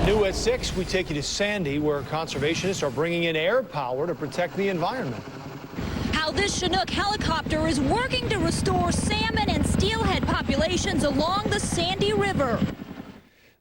New at 6, we take you to Sandy, where conservationists are bringing in air power to protect the environment. How this Chinook helicopter is working to restore salmon and steelhead populations along the Sandy River.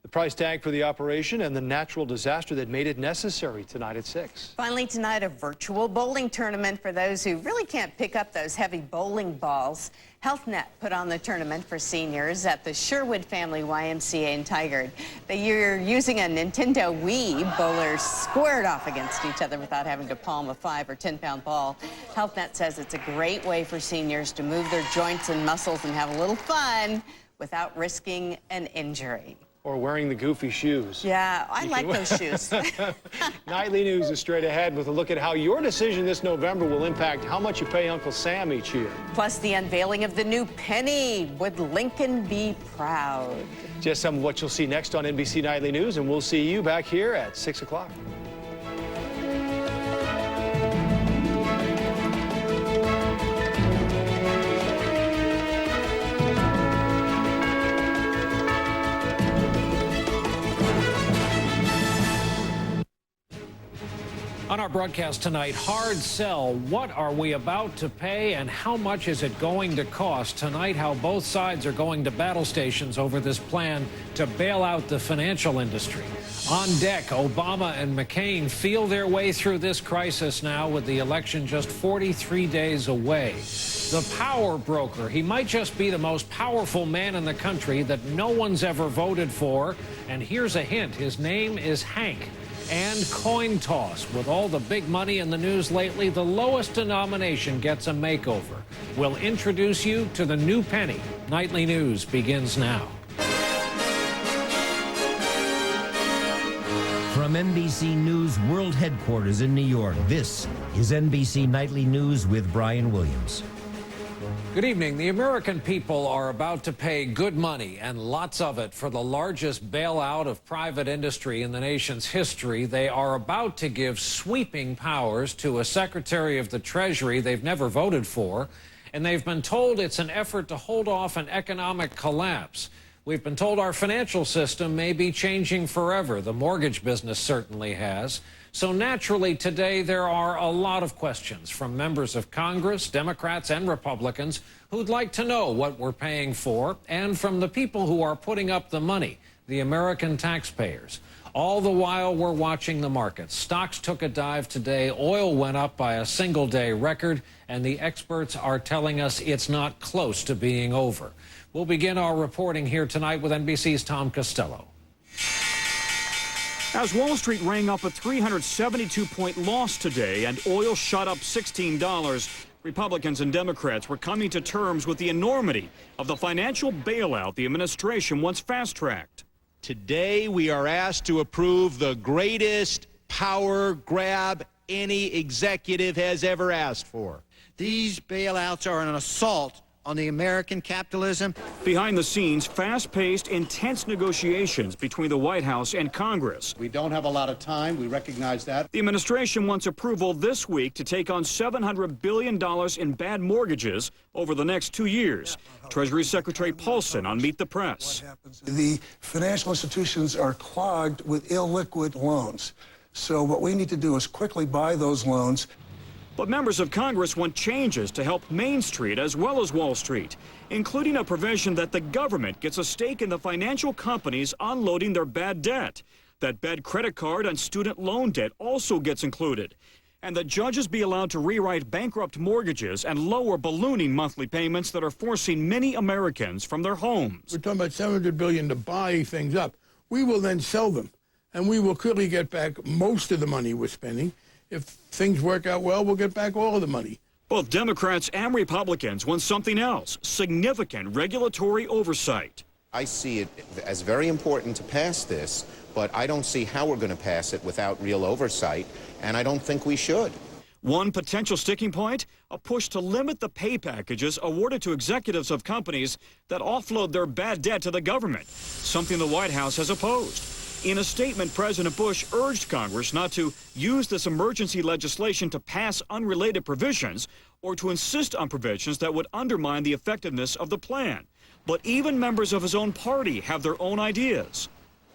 The price tag for the operation and the natural disaster that made it necessary tonight at 6. Finally tonight, a virtual bowling tournament for those who really can't pick up those heavy bowling balls. HealthNet put on the tournament for seniors at the Sherwood Family YMCA in Tigard. They're using a Nintendo Wii. Bowlers squared off against each other without having to palm a 5 or 10-pound ball. HealthNet says it's a great way for seniors to move their joints and muscles and have a little fun without risking an injury. Or wearing the goofy shoes. Yeah, I like those shoes. Nightly News is straight ahead with a look at how your decision this November will impact how much you pay Uncle Sam each year. Plus the unveiling of the new penny. Would Lincoln be proud? Just some of what you'll see next on NBC Nightly News, and we'll see you back here at 6 o'clock. On our broadcast tonight, hard sell. What are we about to pay and how much is it going to cost? Tonight, how both sides are going to battle stations over this plan to bail out the financial industry. On deck, Obama and McCain feel their way through this crisis now with the election just 43 days away. The power broker. He might just be the most powerful man in the country that no one's ever voted for. And here's a hint. His name is Hank. And coin toss. With all the big money in the news lately, the lowest denomination gets a makeover. We'll introduce you to the new penny. Nightly News begins now. From NBC News World Headquarters in New York, this is NBC Nightly News with Brian Williams. Good evening. The American people are about to pay good money, and lots of it, for the largest bailout of private industry in the nation's history. They are about to give sweeping powers to a Secretary of the Treasury they've never voted for, and they've been told it's an effort to hold off an economic collapse. We've been told our financial system may be changing forever. The mortgage business certainly has. So naturally, today there are a lot of questions from members of Congress, Democrats and Republicans, who'd like to know what we're paying for, and from the people who are putting up the money, the American taxpayers. All the while, we're watching the markets. Stocks took a dive today. Oil went up by a single-day record, and the experts are telling us it's not close to being over. We'll begin our reporting here tonight with NBC's Tom Costello. As Wall Street rang up a 372-point loss today and oil shot up $16, Republicans and Democrats were coming to terms with the enormity of the financial bailout the administration wants fast-tracked. Today, we are asked to approve the greatest power grab any executive has ever asked for. These bailouts are an assault on the American capitalism. Behind the scenes, fast-paced, intense negotiations between the White House and Congress. We don't have a lot of time. We recognize that. The administration wants approval this week to take on $700 billion in bad mortgages over the next 2 years. Treasury Secretary Paulson on Meet the Press. The financial institutions are clogged with illiquid loans. So what we need to do is quickly buy those loans. But members of Congress want changes to help Main Street as well as Wall Street, including a provision that the government gets a stake in the financial companies unloading their bad debt. That bad credit card and student loan debt also gets included. And that judges be allowed to rewrite bankrupt mortgages and lower ballooning monthly payments that are forcing many Americans from their homes. We're talking about $700 billion to buy things up. We will then sell them, and we will clearly get back most of the money we're spending. If things work out well, we'll get back all of the money. Both Democrats and Republicans want something else, significant regulatory oversight. I see it as very important to pass this, but I don't see how we're going to pass it without real oversight, and I don't think we should. One potential sticking point, a push to limit the pay packages awarded to executives of companies that offload their bad debt to the government, something the White House has opposed. In a statement, President Bush urged Congress not to use this emergency legislation to pass unrelated provisions or to insist on provisions that would undermine the effectiveness of the plan. But even members of his own party have their own ideas.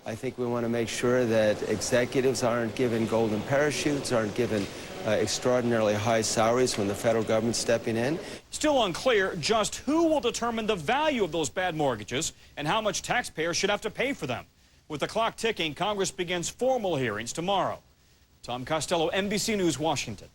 I think we want to make sure that executives aren't given golden parachutes, aren't given extraordinarily high salaries when the federal government's stepping in. Still unclear just who will determine the value of those bad mortgages and how much taxpayers should have to pay for them. With the clock ticking, Congress begins formal hearings tomorrow. Tom Costello, NBC News, Washington.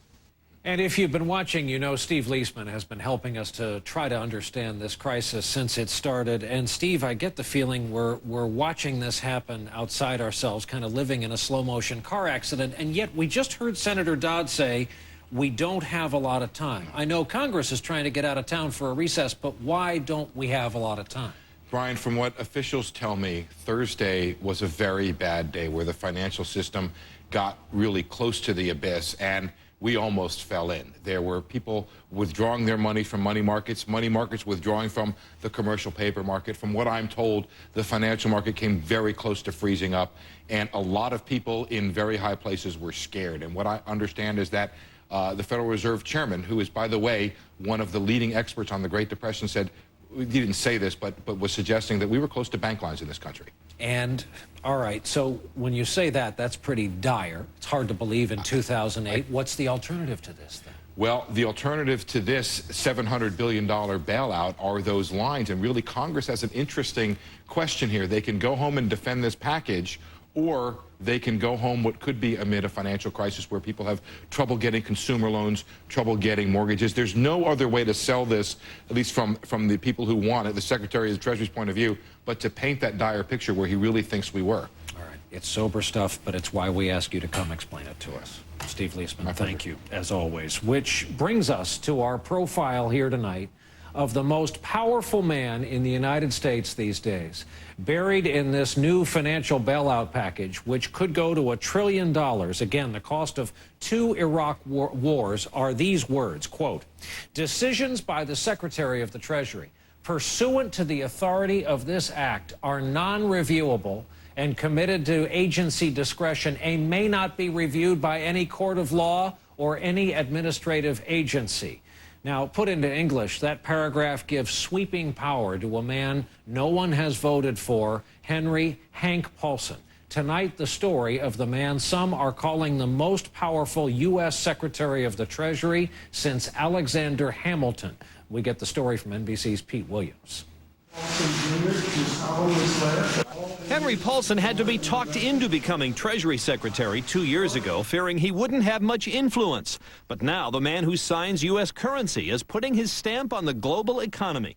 And if you've been watching, you know Steve Leisman has been helping us to try to understand this crisis since it started. And Steve, I get the feeling we're watching this happen outside ourselves, kind of living in a slow-motion car accident. And yet we just heard Senator Dodd say we don't have a lot of time. I know Congress is trying to get out of town for a recess, but why don't we have a lot of time? Brian, from what officials tell me, Thursday was a very bad day where the financial system got really close to the abyss, and we almost fell in. There were people withdrawing their money from money markets withdrawing from the commercial paper market. From what I'm told, the financial market came very close to freezing up, and a lot of people in very high places were scared. And what I understand is that the Federal Reserve Chairman, who is, by the way, one of the leading experts on the Great Depression, said, he didn't say this, but was suggesting that we were close to bank lines in this country. And, all right, so when you say that, that's pretty dire. It's hard to believe in 2008. What's the alternative to this, then? Well, the alternative to this $700 billion bailout are those lines. And really, Congress has an interesting question here. They can go home and defend this package, or they can go home what could be amid a financial crisis where people have trouble getting consumer loans, trouble getting mortgages. There's no other way to sell this, at least from the people who want it, the Secretary of the Treasury's point of view, but to paint that dire picture where he really thinks we were. All right. It's sober stuff, but it's why we ask you to come explain it to us. Steve Leisman, thank you, as always. Which brings us to our profile here tonight of the most powerful man in the United States these days. Buried in this new financial bailout package, which could go to $1 trillion. Again, the cost of 2 Iraq wars are these words, quote, "Decisions by the Secretary of the Treasury pursuant to the authority of this act are non-reviewable and committed to agency discretion and may not be reviewed by any court of law or any administrative agency." Now, put into English, that paragraph gives sweeping power to a man no one has voted for, Henry "Hank" Paulson. Tonight, the story of the man some are calling the most powerful U.S. Secretary of the Treasury since Alexander Hamilton. We get the story from NBC's Pete Williams. Henry Paulson had to be talked into becoming Treasury Secretary 2 years ago, fearing he wouldn't have much influence. But now the man who signs U.S. currency is putting his stamp on the global economy.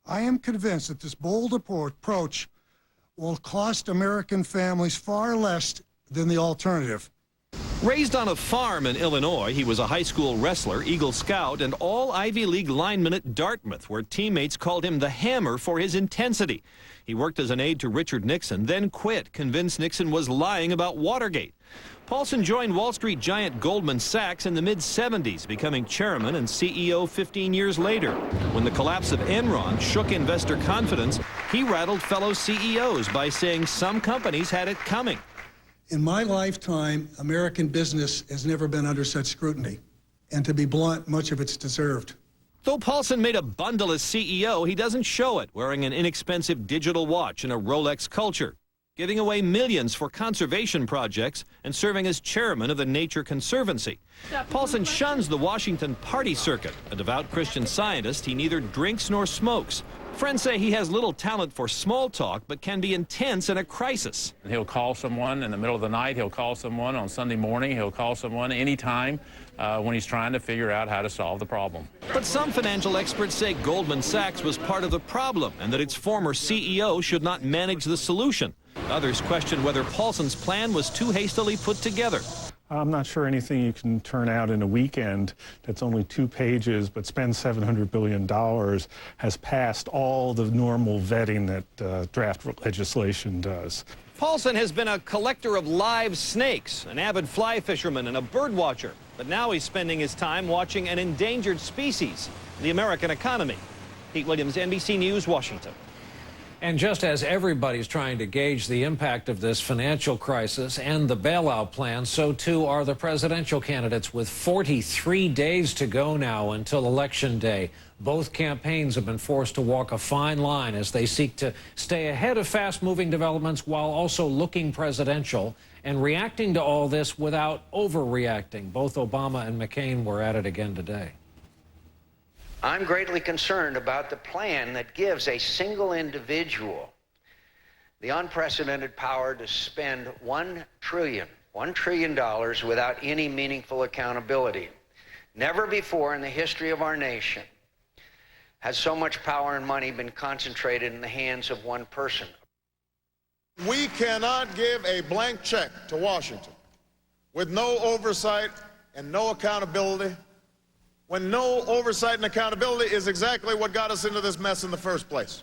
I am convinced that this bold approach will cost American families far less than the alternative. Raised on a farm in Illinois, he was a high school wrestler, Eagle Scout, and all Ivy League lineman at Dartmouth, where teammates called him the Hammer for his intensity. He worked as an aide to Richard Nixon, then quit, convinced Nixon was lying about Watergate. Paulson joined Wall Street giant Goldman Sachs in the mid-70s, becoming chairman and CEO 15 years later. When the collapse of Enron shook investor confidence, he rattled fellow CEOs by saying some companies had it coming. In my lifetime, American business has never been under such scrutiny. And to be blunt, much of it's deserved. Though Paulson made a bundle as CEO, he doesn't show it, wearing an inexpensive digital watch and a Rolex culture, giving away millions for conservation projects and serving as chairman of the Nature Conservancy. Paulson shuns the Washington party circuit. A devout Christian Scientist, he neither drinks nor smokes. Friends say he has little talent for small talk, but can be intense in a crisis. He'll call someone in the middle of the night. He'll call someone on Sunday morning. He'll call someone anytime when he's trying to figure out how to solve the problem. But some financial experts say Goldman Sachs was part of the problem and that its former CEO should not manage the solution. Others question whether Paulson's plan was too hastily put together. I'm not sure anything you can turn out in a weekend that's only 2 pages but spends $700 billion has passed all the normal vetting that draft legislation does. Paulson has been a collector of live snakes, an avid fly fisherman, and a bird watcher. But now he's spending his time watching an endangered species, the American economy. Pete Williams, NBC News, Washington. And just as everybody's trying to gauge the impact of this financial crisis and the bailout plan, so too are the presidential candidates, with 43 days to go now until Election Day. Both campaigns have been forced to walk a fine line as they seek to stay ahead of fast-moving developments while also looking presidential and reacting to all this without overreacting. Both Obama and McCain were at it again today. I'm greatly concerned about the plan that gives a single individual the unprecedented power to spend $1 trillion without any meaningful accountability. Never before in the history of our nation has so much power and money been concentrated in the hands of one person. We cannot give a blank check to Washington with no oversight and no accountability, when no oversight and accountability is exactly what got us into this mess in the first place.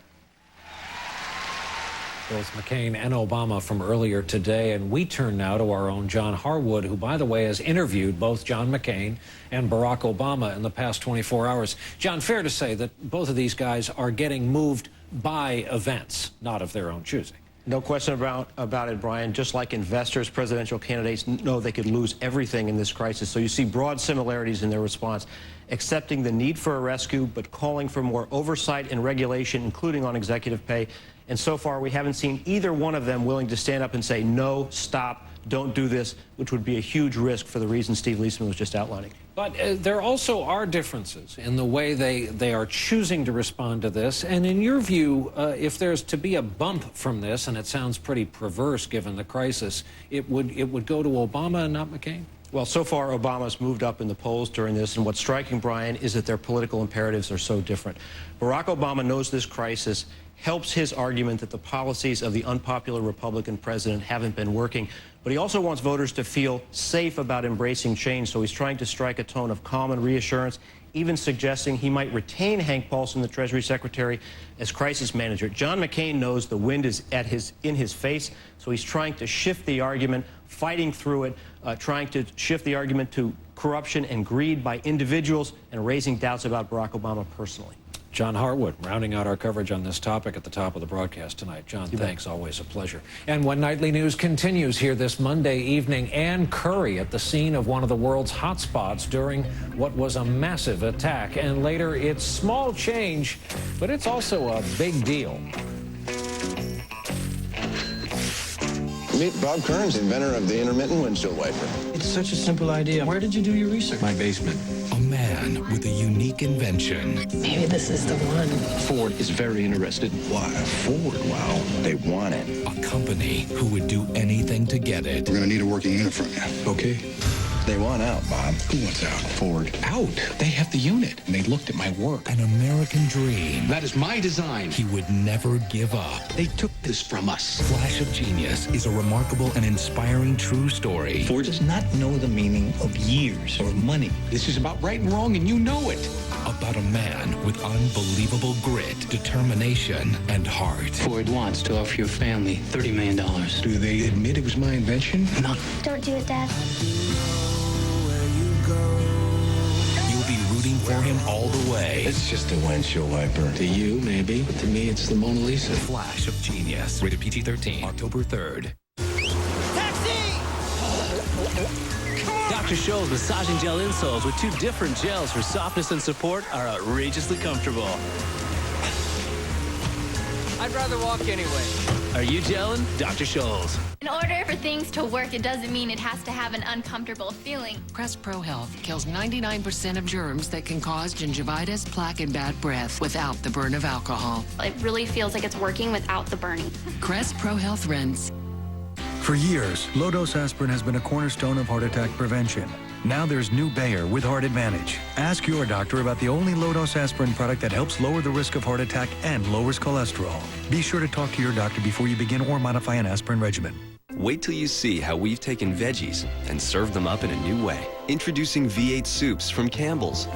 Both McCain and Obama from earlier today, and we turn now to our own John Harwood, who, by the way, has interviewed both John McCain and Barack Obama in the past 24 hours. John, fair to say that both of these guys are getting moved by events, not of their own choosing. No question about it, Brian. Just like investors, presidential candidates know they could lose everything in this crisis. So you see broad similarities in their response, accepting the need for a rescue, but calling for more oversight and regulation, including on executive pay. And so far, we haven't seen either one of them willing to stand up and say, no, stop, don't do this, which would be a huge risk for the reasons Steve Leisman was just outlining. But there also are differences in the way they are choosing to respond to this. And in your view, if there's to be a bump from this, and it sounds pretty perverse given the crisis, it would go to Obama and not McCain? Well, so far, Obama's moved up in the polls during this, and what's striking, Brian, is that their political imperatives are so different. Barack Obama knows this crisis helps his argument that the policies of the unpopular Republican president haven't been working, but he also wants voters to feel safe about embracing change, so he's trying to strike a tone of calm and reassurance, even suggesting he might retain Hank Paulson, the Treasury Secretary, as crisis manager. John McCain knows the wind is in his face, so he's trying to shift the argument, fighting through it, trying to shift the argument to corruption and greed by individuals and raising doubts about Barack Obama personally. John Harwood, rounding out our coverage on this topic at the top of the broadcast tonight. John, thanks. Always a pleasure. And when Nightly News continues here this Monday evening, Ann Curry at the scene of one of the world's hotspots during what was a massive attack. And later, it's small change, but it's also a big deal. Meet Bob Kearns, inventor of the intermittent windshield wiper. It's such a simple idea. Where did you do your research? My basement. A man with a unique invention. Maybe this is the one. Ford is very interested. Why, Ford? Wow, they want it. A company who would do anything to get it. We're going to need a working unit from you. Okay. They want out, Bob. Who wants out? Ford. Out? They have the unit. And they looked at my work. An American dream. That is my design. He would never give up. They took this from us. Flash of Genius is a remarkable and inspiring true story. Ford does not know the meaning of years or money. This is about right and wrong, and you know it. About a man with unbelievable grit, determination, and heart. Ford wants to offer your family $30 million. Do they admit it was my invention? No. Don't do it, Dad. You'll be rooting for him all the way. It's just a windshield wiper. To you, maybe, but to me, it's the Mona Lisa. Flash of Genius. Rated PG-13. October 3rd. Dr. Scholl's massaging gel insoles with 2 different gels for softness and support are outrageously comfortable. I'd rather walk anyway. Are you gelling? Dr. Scholl's. In order for things to work, it doesn't mean it has to have an uncomfortable feeling. Crest Pro Health kills 99% of germs that can cause gingivitis, plaque, and bad breath without the burn of alcohol. It really feels like it's working without the burning. Crest Pro Health Rinse. For years, low-dose aspirin has been a cornerstone of heart attack prevention. Now there's new Bayer with Heart Advantage. Ask your doctor about the only low-dose aspirin product that helps lower the risk of heart attack and lowers cholesterol. Be sure to talk to your doctor before you begin or modify an aspirin regimen. Wait till you see how we've taken veggies and served them up in a new way. Introducing V8 Soups from Campbell's.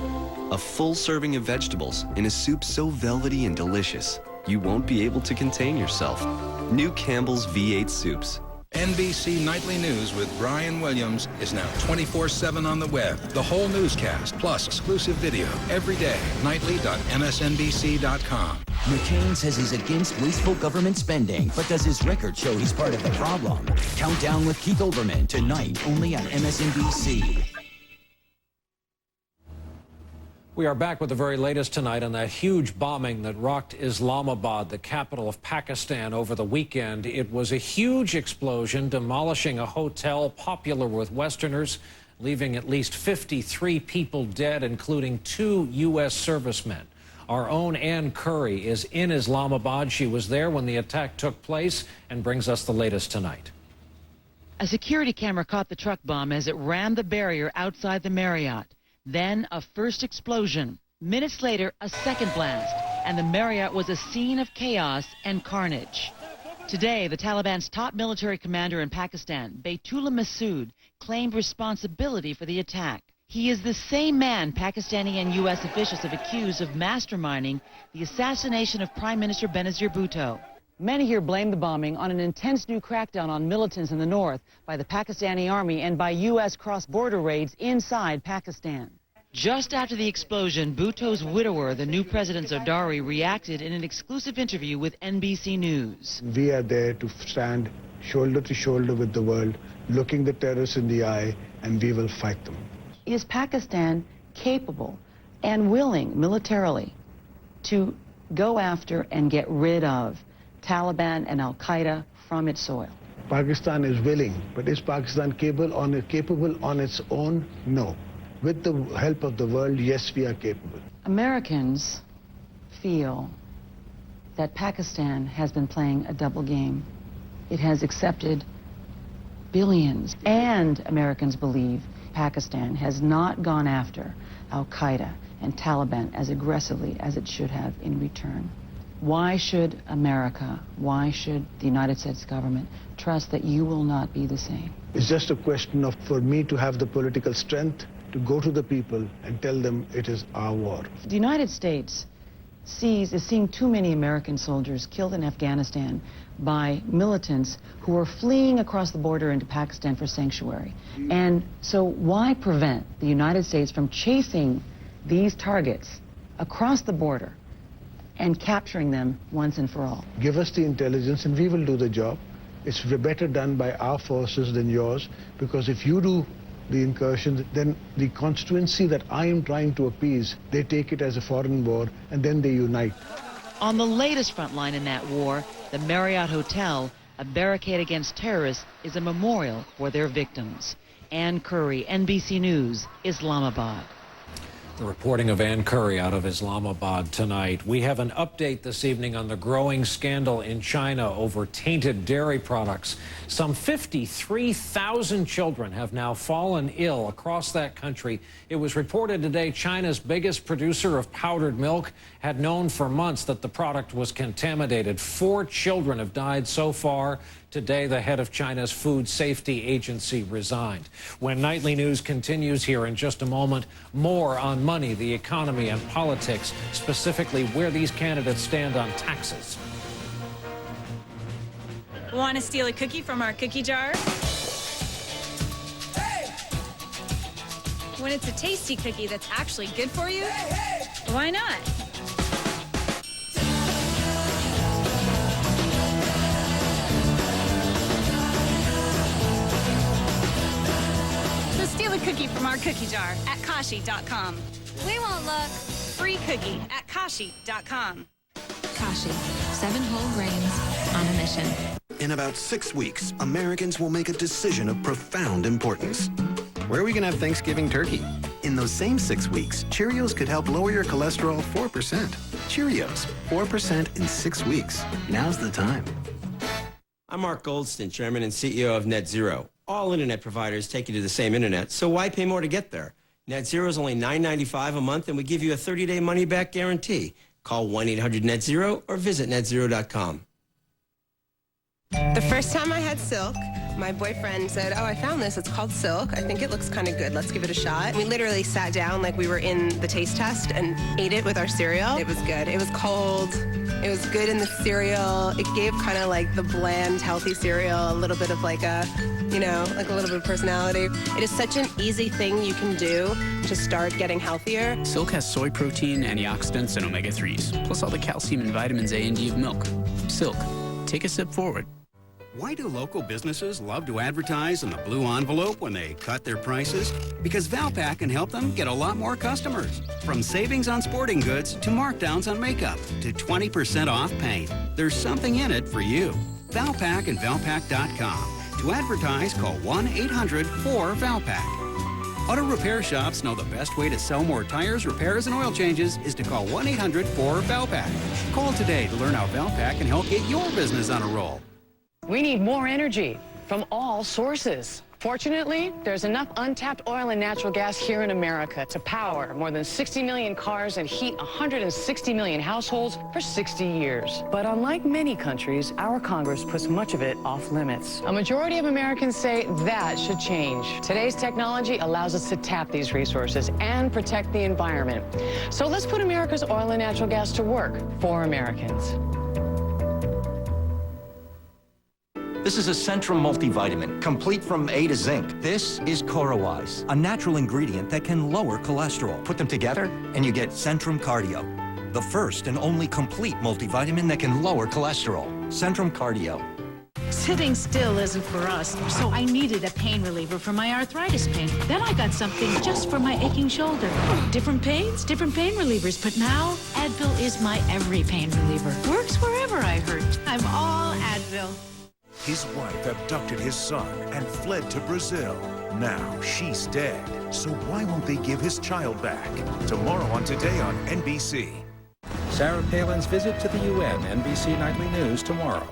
A full serving of vegetables in a soup so velvety and delicious, you won't be able to contain yourself. New Campbell's V8 Soups. NBC Nightly News with Brian Williams is now 24/7 on the web. The whole newscast, plus exclusive video, every day. Nightly.msnbc.com. McCain says he's against wasteful government spending, but does his record show he's part of the problem? Countdown with Keith Olbermann tonight, only on MSNBC. We are back with the very latest tonight on that huge bombing that rocked Islamabad, the capital of Pakistan, over the weekend. It was a huge explosion, demolishing a hotel popular with Westerners, leaving at least 53 people dead, including 2 U.S. servicemen. Our own Ann Curry is in Islamabad. She was there when the attack took place and brings us the latest tonight. A security camera caught the truck bomb as it rammed the barrier outside the Marriott. Then a first explosion. Minutes later, a second blast, and the Marriott was a scene of chaos and carnage. Today, the Taliban's top military commander in Pakistan, Baytullah Masood, claimed responsibility for the attack. He is the same man Pakistani and U.S. officials have accused of masterminding the assassination of Prime Minister Benazir Bhutto. Many here blame the bombing on an intense new crackdown on militants in the north by the Pakistani army and by U.S. cross-border raids inside Pakistan. Just after the explosion, Bhutto's widower, the new President Zardari, reacted in an exclusive interview with NBC News. We are there to stand shoulder to shoulder with the world, looking the terrorists in the eye, and we will fight them. Is Pakistan capable and willing militarily to go after and get rid of Taliban and Al-Qaeda from its soil? Pakistan is willing, but is Pakistan capable on its own? No. With the help of the world, yes, we are capable. Americans feel that Pakistan has been playing a double game. It has accepted billions, and Americans believe Pakistan has not gone after Al-Qaeda and Taliban as aggressively as it should have in return. Why should America, why should the United States government trust that you will not be the same? It's just a question of, for me to have the political strength to go to the people and tell them it is our war. The United States is seeing too many American soldiers killed in Afghanistan by militants who are fleeing across the border into Pakistan for sanctuary. And so why prevent the United States from chasing these targets across the border and capturing them once and for all? Give us the intelligence and we will do the job. It's better done by our forces than yours, because if you do the incursion, then the constituency that I am trying to appease, they take it as a foreign war, and then they unite. On the latest front line in that war, the Marriott Hotel, a barricade against terrorists, is a memorial for their victims. Ann Curry, NBC News, Islamabad. The reporting of Ann Curry out of Islamabad tonight. We have an update this evening on the growing scandal in China over tainted dairy products. Some 53,000 children have now fallen ill across that country. It was reported today China's biggest producer of powdered milk had known for months that the product was contaminated. 4 children have died so far. Today, the head of China's Food Safety Agency resigned. When Nightly News continues here in just a moment, more on money, the economy, and politics, specifically where these candidates stand on taxes. Want to steal a cookie from our cookie jar? Hey! When it's a tasty cookie that's actually good for you, why not? Steal a cookie from our cookie jar at Kashi.com. We won't look. Free cookie at Kashi.com. Kashi, 7 whole grains on a mission. In about 6 weeks, Americans will make a decision of profound importance. Where are we going to have Thanksgiving turkey? In those same 6 weeks, Cheerios could help lower your cholesterol 4%. Cheerios, 4% in 6 weeks. Now's the time. I'm Mark Goldston, Chairman and CEO of Net Zero. All internet providers take you to the same internet, so why pay more to get there? Net Zero is only $9.95 a month, and we give you a 30-day money-back guarantee. Call 1-800-NET-ZERO or visit netzero.com. The first time I had silk My boyfriend said, oh, I found this. It's called Silk. I think it looks kind of good. Let's give it a shot. We literally sat down like we were in the taste test and ate it with our cereal. It was good. It was cold. It was good in the cereal. It gave kind of like the bland, healthy cereal a little bit of like a, you know, like a little bit of personality. It is such an easy thing you can do to start getting healthier. Silk has soy protein, antioxidants, and omega-3s, plus all the calcium and vitamins A and D of milk. Silk. Take a step forward. Why do local businesses love to advertise in the blue envelope when they cut their prices? Because Valpak can help them get a lot more customers. From savings on sporting goods to markdowns on makeup to 20% off paint. There's something in it for you. Valpak and Valpak.com. To advertise, call 1-800-4VALPAK. Auto repair shops know the best way to sell more tires, repairs, and oil changes is to call 1-800-4VALPAK. Call today to learn how Valpak can help get your business on a roll. We need more energy from all sources. Fortunately, there's enough untapped oil and natural gas here in America to power more than 60 million cars and heat 160 million households for 60 years. But unlike many countries, our Congress puts much of it off limits. A majority of Americans say that should change. Today's technology allows us to tap these resources and protect the environment. So let's put America's oil and natural gas to work for Americans. This is a Centrum multivitamin, complete from A to zinc. This is CoroWise, a natural ingredient that can lower cholesterol. Put them together, and you get Centrum Cardio, the first and only complete multivitamin that can lower cholesterol. Centrum Cardio. Sitting still isn't for us, so I needed a pain reliever for my arthritis pain. Then I got something just for my aching shoulder. Different pains, different pain relievers, but now Advil is my every pain reliever. Works wherever I hurt. I'm all Advil. His wife abducted his son and fled to Brazil. Now she's dead. So why won't they give his child back? Tomorrow on Today on NBC. Sarah Palin's visit to the UN, NBC Nightly News tomorrow.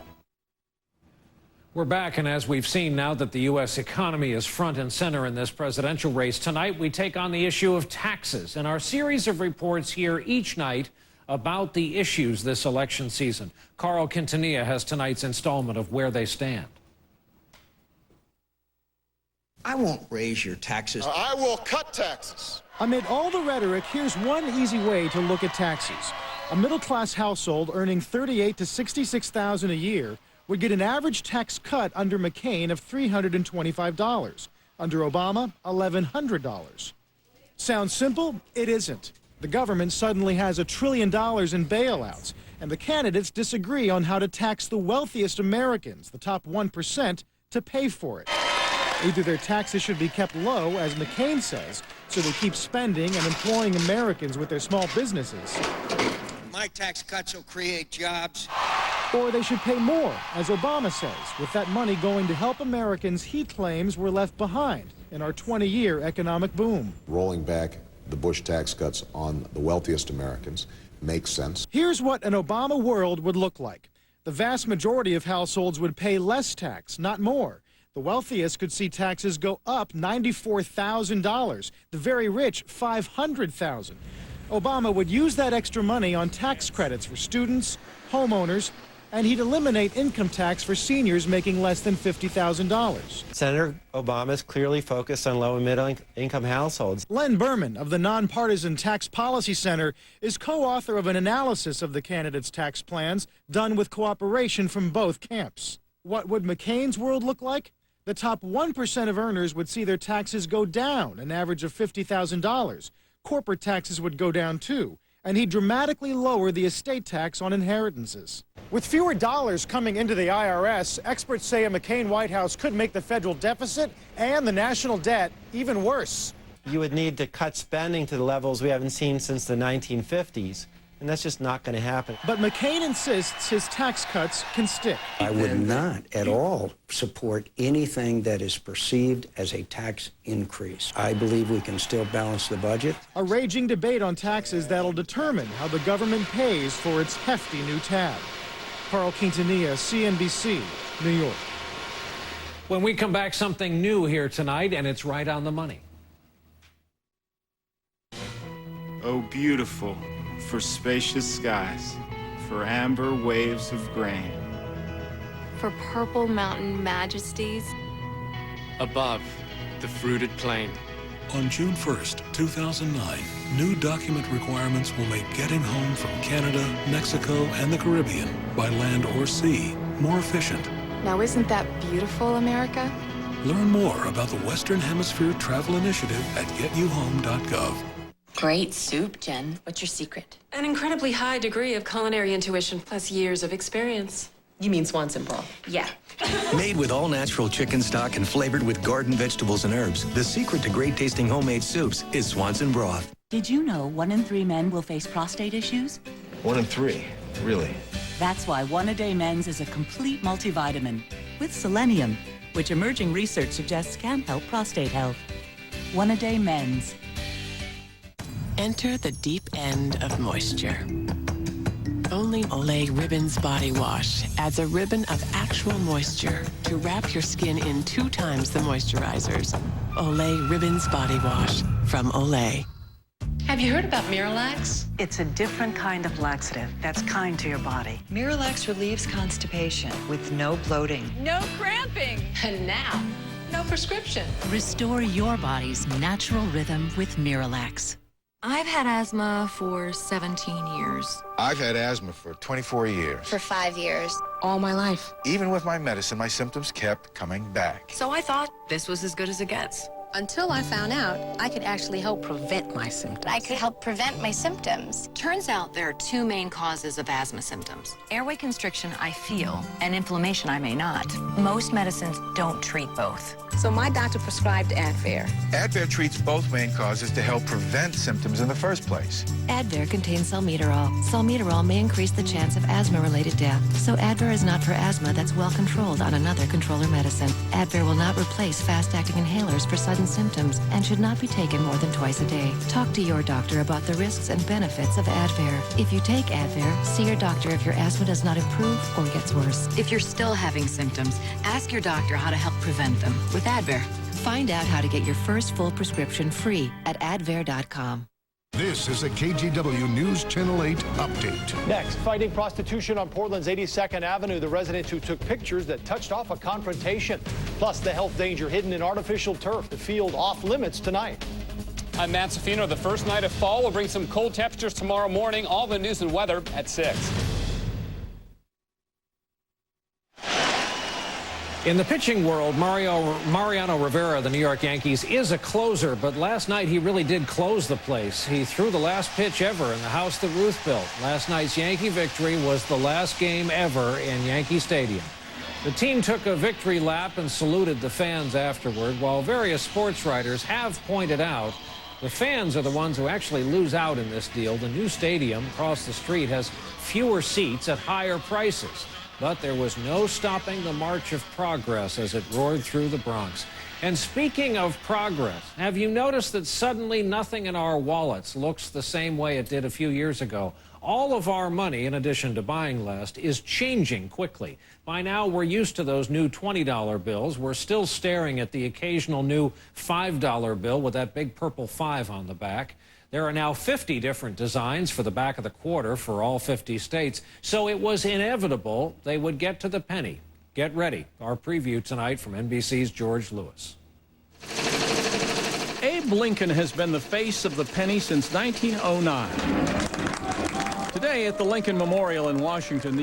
We're back, and as we've seen now that the U.S. economy is front and center in this presidential race, tonight we take on the issue of taxes in our series of reports here each night about the issues this election season. Carl Quintanilla has tonight's installment of Where They Stand. I won't raise your taxes. I will cut taxes. Amid all the rhetoric, here's one easy way to look at taxes. A middle-class household earning $38,000 to $66,000 a year would get an average tax cut under McCain of $325. Under Obama, $1,100. Sounds simple? It isn't. The government suddenly has $1 trillion in bailouts, and the candidates disagree on how to tax the wealthiest Americans, the top 1%, to pay for it. Either their taxes should be kept low, as McCain says, so they keep spending and employing Americans with their small businesses. My tax cuts will create jobs. Or they should pay more, as Obama says, with that money going to help Americans he claims were left behind in our 20-year economic boom. Rolling back the Bush tax cuts on the wealthiest Americans makes sense. Here's what an Obama world would look like. The vast majority of households would pay less tax, not more. The wealthiest could see taxes go up $94,000. The very rich, $500,000. Obama would use that extra money on tax credits for students, homeowners, and he'd eliminate income tax for seniors making less than $50,000. Senator Obama is clearly focused on low and middle-income households. Len Berman of the Nonpartisan Tax Policy Center is co-author of an analysis of the candidates' tax plans done with cooperation from both camps. What would McCain's world look like? The top 1% of earners would see their taxes go down, an average of $50,000. Corporate taxes would go down too, and he'd dramatically lower the estate tax on inheritances. With fewer dollars coming into the IRS, experts say a McCain White House could make the federal deficit and the national debt even worse. You would need to cut spending to the levels we haven't seen since the 1950s, and that's just not going to happen. But McCain insists his tax cuts can stick. I would not at all support anything that is perceived as a tax increase. I believe we can still balance the budget. A raging debate on taxes that'll determine how the government pays for its hefty new tab. Carl Quintanilla, CNBC, New York. When we come back, something new here tonight, and it's right on the money. Oh, beautiful, for spacious skies, for amber waves of grain, For purple mountain majesties, above the fruited plain. On June 1st, 2009, new document requirements will make getting home from Canada, Mexico, and the Caribbean by land or sea more efficient. Now isn't that beautiful, America? Learn more about the Western Hemisphere Travel Initiative at getyouhome.gov. Great soup, Jen. What's your secret? An incredibly high degree of culinary intuition plus years of experience. You mean Swanson broth? Yeah. Made with all-natural chicken stock and flavored with garden vegetables and herbs, the secret to great-tasting homemade soups is Swanson broth. Did you know 1 in 3 men will face prostate issues? 1 in 3? Really? That's why One A Day Men's is a complete multivitamin with selenium, which emerging research suggests can help prostate health. One A Day Men's. Enter the deep end of moisture. Only Olay Ribbons Body Wash adds a ribbon of actual moisture to wrap your skin in 2 times the moisturizers. Olay Ribbons Body Wash from Olay. Have you heard about Miralax? It's a different kind of laxative that's kind to your body. Miralax relieves constipation with no bloating. No cramping. And now, no prescription. Restore your body's natural rhythm with Miralax. I've had asthma for 17 years. I've had asthma for 24 years. For 5 years. All my life. Even with my medicine, my symptoms kept coming back. So I thought this was as good as it gets. Until I found out I could actually help Prevent my symptoms. I could help prevent my symptoms. Turns out there are 2 main causes of asthma symptoms. Airway constriction I feel, and inflammation I may not. Most medicines don't treat both. So my doctor prescribed Advair. Advair treats both main causes to help prevent symptoms in the first place. Advair contains salmeterol. Salmeterol may increase the chance of asthma-related death. So Advair is not for asthma that's well controlled on another controller medicine. Advair will not replace fast-acting inhalers for sudden symptoms and should not be taken more than twice a day. Talk to your doctor about the risks and benefits of Advair. If you take Advair, see your doctor if your asthma does not improve or gets worse. If you're still having symptoms, ask your doctor how to help prevent them with Advair. Find out how to get your first full prescription free at advair.com. This is a KGW News Channel 8 update. Next, fighting prostitution on Portland's 82nd Avenue. The resident who took pictures that touched off a confrontation. Plus, the health danger hidden in artificial turf. The field off limits tonight. I'm Matt Safino. The first night of fall will bring some cold temperatures tomorrow morning. All the news and weather at 6. In the pitching world, Mariano Rivera, the New York Yankees, is a closer, but last night he really did close the place. He threw the last pitch ever in the house that Ruth built. Last night's Yankee victory was the last game ever in Yankee Stadium. The team took a victory lap and saluted the fans afterward, while various sports writers have pointed out the fans are the ones who actually lose out in this deal. The new stadium across the street has fewer seats at higher prices. But there was no stopping the march of progress as it roared through the Bronx. And speaking of progress, have you noticed that suddenly nothing in our wallets looks the same way it did a few years ago? All of our money, in addition to buying less, is changing quickly. By now, we're used to those new $20 bills. We're still staring at the occasional new $5 bill with that big purple 5 on the back. There are now 50 different designs for the back of the quarter for all 50 states, so it was inevitable they would get to the penny. Get ready. Our preview tonight from NBC's George Lewis. Abe Lincoln has been the face of the penny since 1909. Today at the Lincoln Memorial in Washington,